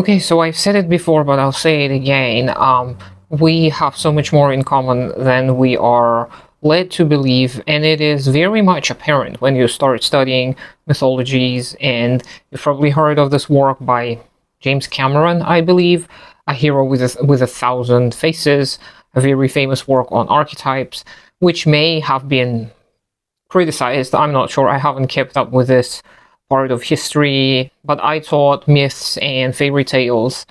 Okay, so I've said it before, but I'll say it again. We have so much more in common than we are led to believe, and it is very much apparent when you start studying mythologies. And you've probably heard of this work by James Cameron, I believe, A Hero with a Thousand Faces, a very famous work on archetypes, which may have been criticized. I'm not sure. I haven't kept up with this part of history, but I taught myths and fairy tales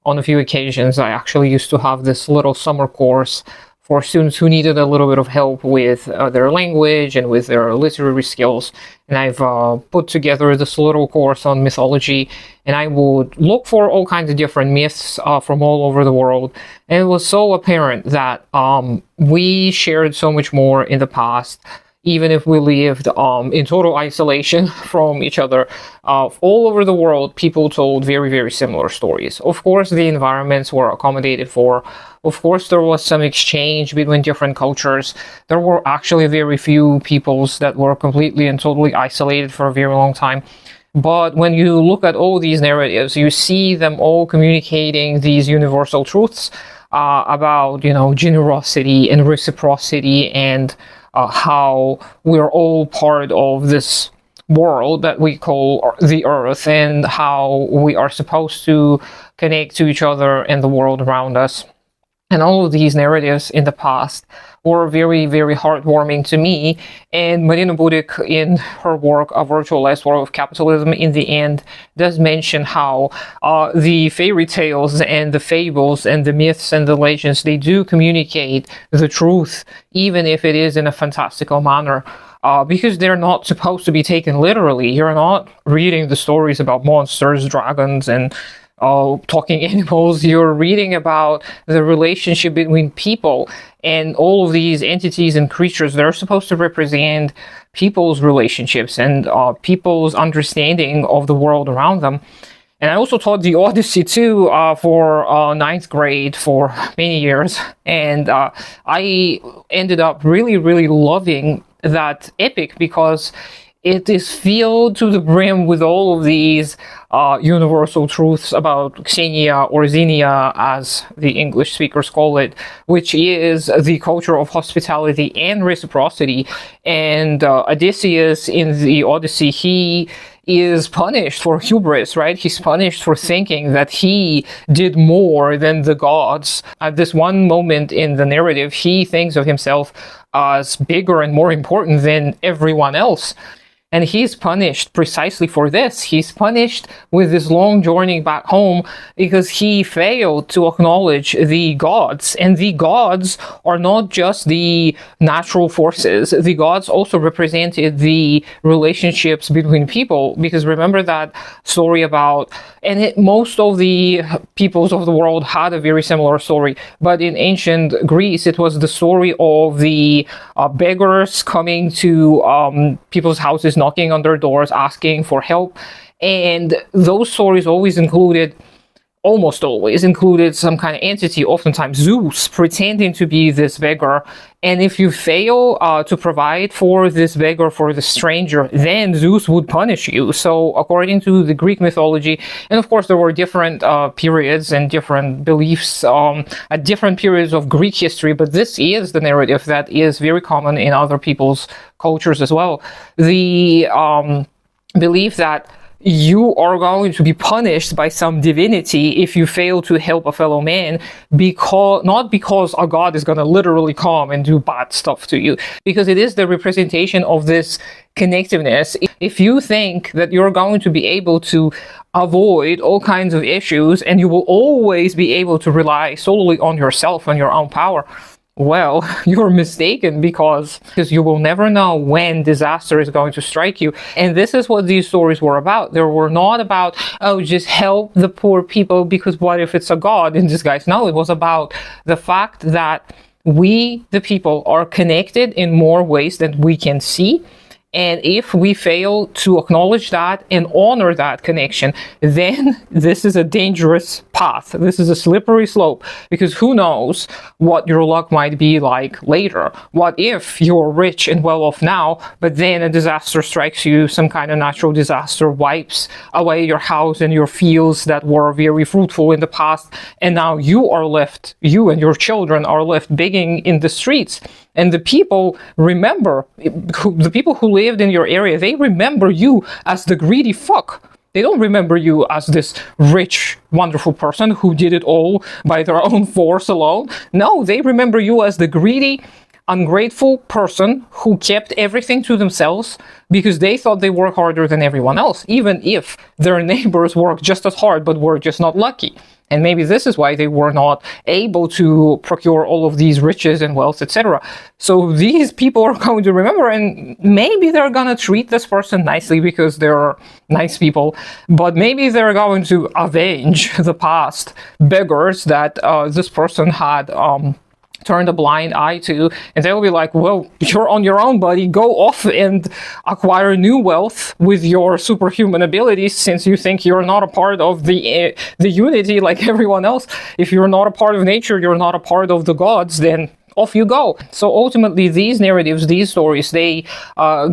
on a few occasions. I actually used to have this little summer course for students who needed a little bit of help with their language and with their literary skills. And I've put together this little course on mythology, and I would look for all kinds of different myths from all over the world. And it was so apparent that we shared so much more in the past, even if we lived in total isolation from each other. All over the world, people told very, very similar stories. Of course, the environments were accommodated for. Of course, there was some exchange between different cultures. There were actually very few peoples that were completely and totally isolated for a very long time. But when you look at all these narratives, you see them all communicating these universal truths about, generosity and reciprocity, and how we're all part of this world that we call the Earth, and how we are supposed to connect to each other and the world around us. And all of these narratives in the past were very, very heartwarming to me. And Marina Budik, in her work, A Virtualized World of Capitalism, in the end, does mention how the fairy tales and the fables and the myths and the legends, they do communicate the truth, even if it is in a fantastical manner. Because they're not supposed to be taken literally. You're not reading the stories about monsters, dragons, and talking animals. You're reading about the relationship between people, and all of these entities and creatures that are supposed to represent people's relationships and people's understanding of the world around them. And I also taught the Odyssey too for ninth grade for many years, and I ended up really, really loving that epic because it is filled to the brim with all of these universal truths about Xenia, or Xenia as the English speakers call it, which is the culture of hospitality and reciprocity. And Odysseus in the Odyssey, he is punished for hubris, right? He's punished for thinking that he did more than the gods. At this one moment in the narrative, he thinks of himself as bigger and more important than everyone else. And he's punished precisely for this. He's punished with this long journey back home because he failed to acknowledge the gods. And the gods are not just the natural forces. The gods also represented the relationships between people. Because remember that story about, and most of the peoples of the world had a very similar story. But in ancient Greece, it was the story of the beggars coming to people's houses, knocking on their doors, asking for help. And those stories almost always included some kind of entity, oftentimes Zeus, pretending to be this beggar. And if you fail to provide for this beggar, for the stranger, then Zeus would punish you. So according to the Greek mythology, and of course there were different periods and different beliefs at different periods of Greek history, but this is the narrative that is very common in other people's cultures as well. The belief that you are going to be punished by some divinity if you fail to help a fellow man, not because a god is going to literally come and do bad stuff to you, because it is the representation of this connectiveness. If you think that you're going to be able to avoid all kinds of issues and you will always be able to rely solely on yourself and your own power, well, you're mistaken, because you will never know when disaster is going to strike you. And this is what these stories were about. They were not about, just help the poor people because what if it's a god in disguise? No, it was about the fact that we, the people, are connected in more ways than we can see. And if we fail to acknowledge that and honor that connection, then this is a dangerous path. This is a slippery slope, because who knows what your luck might be like later. What if you're rich and well off now, but then a disaster strikes you, some kind of natural disaster wipes away your house and your fields that were very fruitful in the past, and now you and your children are left begging in the streets. And the people who lived in your area, they remember you as the greedy fuck. They don't remember you as this rich, wonderful person who did it all by their own force alone. No, they remember you as the greedy, ungrateful person who kept everything to themselves because they thought they worked harder than everyone else, even if their neighbors worked just as hard but were just not lucky. And maybe this is why they were not able to procure all of these riches and wealth, etc. So these people are going to remember, and maybe they're going to treat this person nicely because they're nice people, but maybe they're going to avenge the past beggars that this person had turned a blind eye to, and they'll be like, well, you're on your own, buddy. Go off and acquire new wealth with your superhuman abilities, since you think you're not a part of the unity like everyone else. If you're not a part of nature, you're not a part of the gods, then off you go. So ultimately, these narratives, these stories, they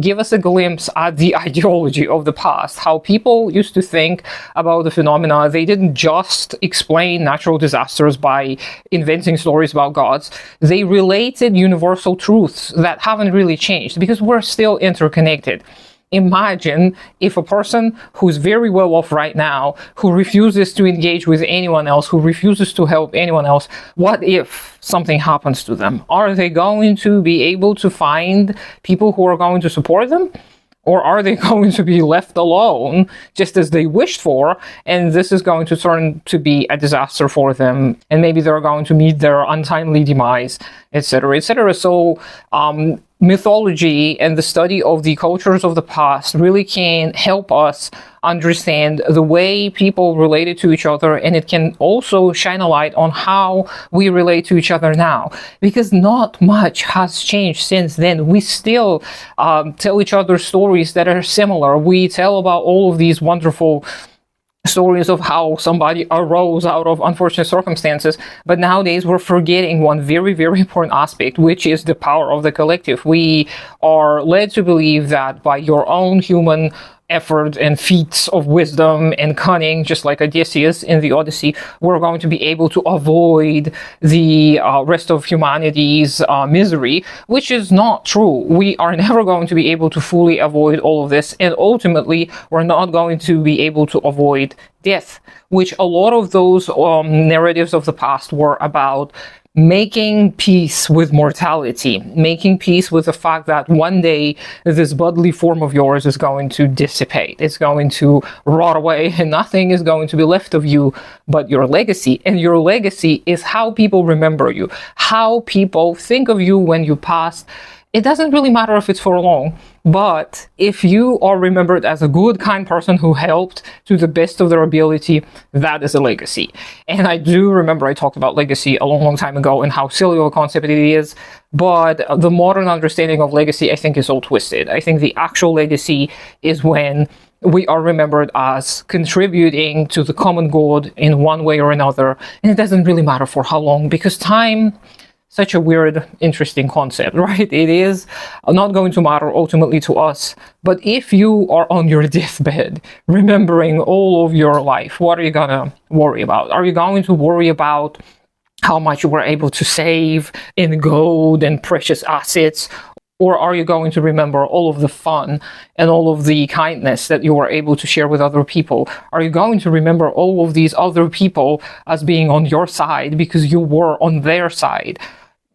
give us a glimpse at the ideology of the past, how people used to think about the phenomena. They didn't just explain natural disasters by inventing stories about gods. They related universal truths that haven't really changed because we're still interconnected. Imagine if a person who's very well off right now, who refuses to engage with anyone else, who refuses to help anyone else, what if something happens to them? Are they going to be able to find people who are going to support them? Or are they going to be left alone, just as they wished for, and this is going to turn to be a disaster for them, and maybe they're going to meet their untimely demise, etc., etc. So, mythology and the study of the cultures of the past really can help us understand the way people related to each other, and it can also shine a light on how we relate to each other now, because not much has changed since then. We still tell each other stories that are similar. We tell about all of these wonderful stories of how somebody arose out of unfortunate circumstances, but nowadays we're forgetting one very, very important aspect, which is the power of the collective. We are led to believe that by your own human effort and feats of wisdom and cunning, just like Odysseus in the Odyssey, we're going to be able to avoid the rest of humanity's misery, which is not true. We are never going to be able to fully avoid all of this, and ultimately we're not going to be able to avoid death, which a lot of those narratives of the past were about. Making peace with mortality, making peace with the fact that one day this bodily form of yours is going to dissipate, it's going to rot away, and nothing is going to be left of you but your legacy. And your legacy is how people remember you, how people think of you when you pass. It doesn't really matter if it's for long, but if you are remembered as a good, kind person who helped to the best of their ability, that is a legacy. And I do remember I talked about legacy a long, long time ago and how silly of a concept it is, but the modern understanding of legacy, I think, is all twisted. I think the actual legacy is when we are remembered as contributing to the common good in one way or another, and it doesn't really matter for how long, because time, such a weird, interesting concept, right? It is not going to matter ultimately to us. But if you are on your deathbed, remembering all of your life, what are you gonna worry about? Are you going to worry about how much you were able to save in gold and precious assets? Or are you going to remember all of the fun and all of the kindness that you were able to share with other people? Are you going to remember all of these other people as being on your side because you were on their side?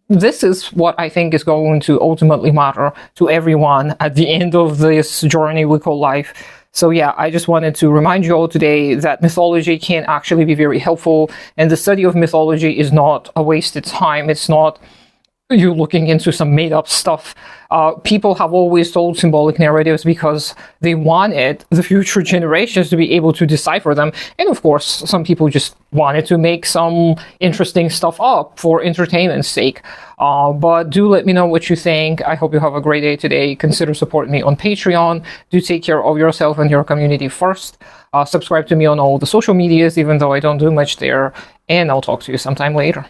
This is what I think is going to ultimately matter to everyone at the end of this journey we call life. So yeah, I just wanted to remind you all today that mythology can actually be very helpful, and the study of mythology is not a wasted time. It's not you looking into some made-up stuff. People have always told symbolic narratives because they wanted the future generations to be able to decipher them. And of course, some people just wanted to make some interesting stuff up for entertainment's sake. But do let me know what you think. I hope you have a great day today. Consider supporting me on Patreon. Do take care of yourself and your community first. Subscribe to me on all the social medias, even though I don't do much there. And I'll talk to you sometime later.